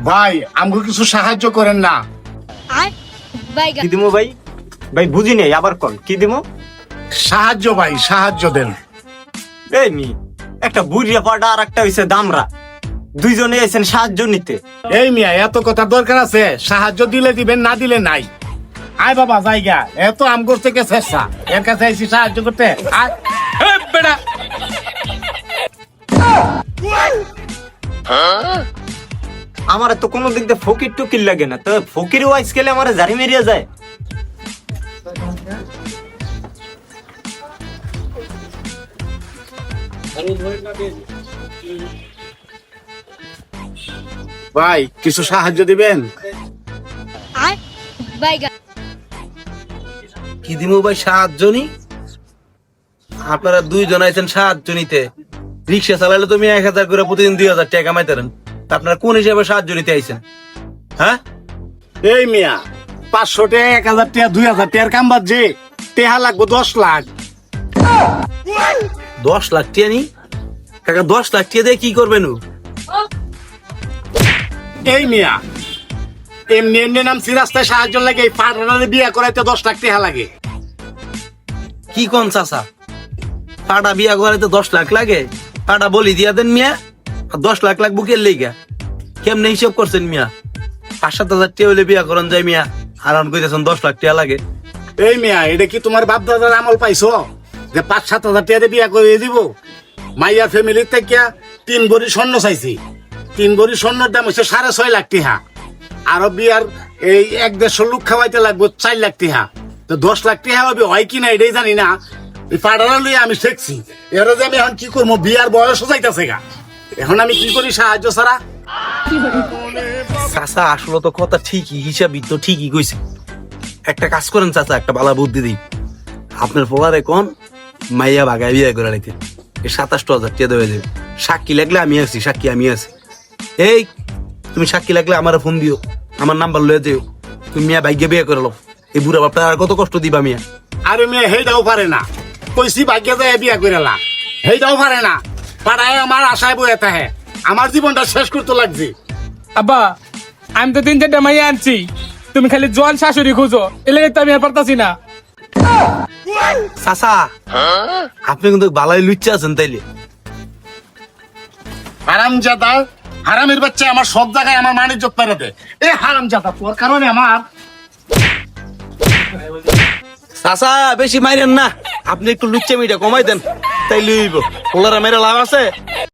ভাই আমাকে কিছু সাহায্য করেন না। কি দিমু ভাই? ভাই বুঝি নাই, আবার কোন কি দিমু? সাহায্য ভাই, সাহায্য দেন। এই মি একটা বুড়িয়া পাটা আর একটা হইছে দামরা, দুইজনে আইছেন সাহায্য নিতে। এই মিয়া এত কথা দরকার আছে? সাহায্য দিলে দিবেন, না দিলে নাই। আয় বাবা জায়গা, এত আম করতে কে চেষ্টা, এর কাছে আইসি সাহায্য করতে। আয় এই বেটা। আমার তো কোনো দিক দিয়ে ফকির টুকির লাগে না, তো ফকির ওয়াইস গেলে আমার জারি মেরিয়া যায়। ভাই কিছু সাহায্য দিবেন? কি দিমু ভাই সাহায্য নি? আপনারা দুইজন আইছেন সাহায্য নিতে। রিক্সা চালালে তুমি 1000 করে প্রতিদিন 2000 টাকা কামাইতেন। তা আপনারা কোন হিসেবে সাহায্য নিতে আইছেন? হ্যাঁ এই মিয়া 500 টাকা, 1000 টাকা, 2000 টাকার কাম বাদ যে টেহা লাগবো 10 লাখ। 10 লাখ টাকা নি? কাকা 10 লাখ টাকা দিয়ে কি করবেন? এই মিয়া এমনি এমনি নামছি রাস্তায় সাহায্য লাগে, এই পাড়ারে বিয়া করাইতে 10 লাখ টাকা লাগে। কি কোন চাচা, পাটা বিয়া করাইতে 10 লাখ লাগে? পাটা বলি দিয়া দেন মিয়া, আর 10 লাখ লাগবো কে লেগা? কেমনে হিসাব করছেন মিয়া? 5-7 হাজার টাকা হইলে বিয়া করেন যায় মিয়া, আর অন কইতেছেন 10 লাখ টাকা লাগে। এই মিয়া এটা কি তোমার বাপ দাদার আমল পাইছো যে 5-7 হাজার টাকা দিয়ে বিয়া করে দিব? মাইয়া ফ্যামিলির থেকে 3 ভরি স্বর্ণ চাইছি। 3 ভরি স্বর্ণের দাম হচ্ছে 6.5 লাখ টাকা। আরো বিয়ার এই 1-1.5 লোক খাওয়াইতে লাগবে 4 লাখ টাকা। তো 10 লাখ টাকা হবে হয় কিনা এটাই জানি না। এই পাড়ারা লইয়া আমি শিখছি, এর যে আমি এখন কি করবো? বিয়ার বয়স যাইতেছে গা, এখন আমি কি করি সাহায্য ছাড়া? চাচা আসলে তো কথা ঠিকই, হিসাবই তো ঠিকই কইছে। একটা কাজ করেন চাচা, একটা ভালো বুদ্ধি দিই। আপনার পোলারে কোন মাইয়া বাগায় বিয়ে করে নিতে, 27,000 টাকা দেওয়া যাবে। সাক্ষী লাগলে আমি আছি, সাক্ষী আমি আছি। এই তুমি সাক্ষী লাগলে আমার ফোন দিও, আমার নাম্বার লয়ে দিও। তুমি মিয়া ভাগ্যে বিয়ে করে লো। এই বুড়া বাপটা আর কত কষ্ট দিবা মিয়া? আরে মেয়ে হেইটাও পারে না, কইছি ভাগ্যে যায় বিয়া করে লা, হেইটাও পারে না। পাড়ায় আমার আশায় বয়ে থাকে, আমার জীবনটা শেষ করতে লাগছে। আব্বা আমি তো 3-4টা মাইয়া আনছি, তুমি খালি জোয়ান শাশুড়ি খুঁজো, এলে তো আমি আর পারতাছি না। চাচা আপনি কিন্তু ভালোই লুচ্চা আছেন তাইলে। হারামজাদা, হারামের বাচ্চা আমার সব জায়গায় আমার মান ইজ্জত পেরে দেয়। এ হারামজাদা তোর কারণে আমার। চাচা বেশি মাইরেন না, আপনি একটু লুচ্চা মিটা কমাই দেন, তাই লইব। পোলারা মেরে লাভ আছে।